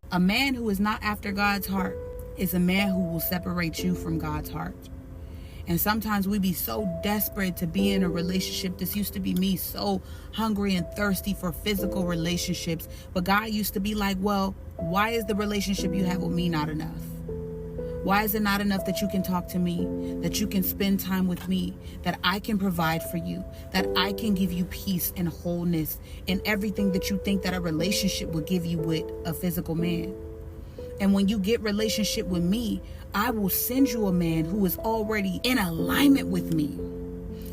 A man who is not after God's heart is a man who will separate you from God's heart. And sometimes we be so desperate to be in a relationship. This used to be me, so hungry and thirsty for physical relationships. But God used to be like, well, why is the relationship you have with me not enough? Why is it not enough that you can talk to me, that you can spend time with me, that I can provide for you, that I can give you peace and wholeness and everything that you think that a relationship would give you with a physical man? And when you get relationship with me, I will send you a man who is already in alignment with me.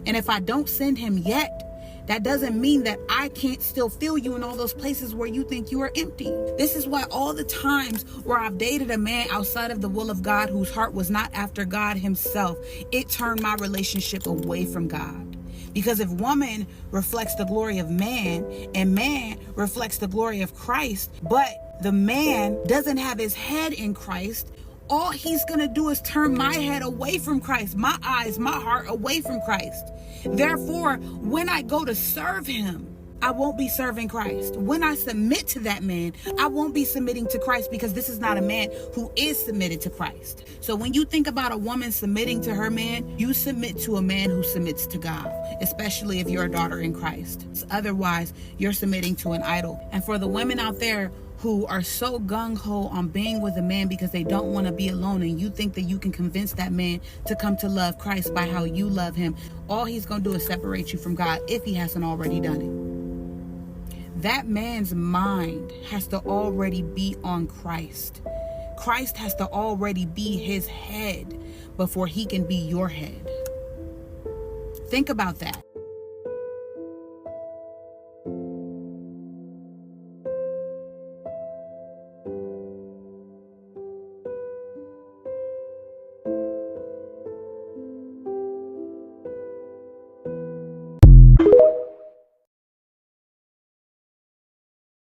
And if I don't send him yet, that doesn't mean that I can't still feel you in all those places where you think you are empty. This is why all the times where I've dated a man outside of the will of God, whose heart was not after God himself, it turned my relationship away from God. Because if woman reflects the glory of man and man reflects the glory of Christ, but the man doesn't have his head in Christ, all he's going to do is turn my head away from Christ, my eyes, my heart away from Christ. Therefore, when I go to serve him, I won't be serving Christ. When I submit to that man, I won't be submitting to Christ, because this is not a man who is submitted to Christ. So when you think about a woman submitting to her man, you submit to a man who submits to God, especially if you're a daughter in Christ. Otherwise, you're submitting to an idol. And for the women out there who are so gung-ho on being with a man because they don't want to be alone, and you think that you can convince that man to come to love Christ by how you love him, all he's going to do is separate you from God if he hasn't already done it. That man's mind has to already be on Christ. Christ has to already be his head before he can be your head. Think about that.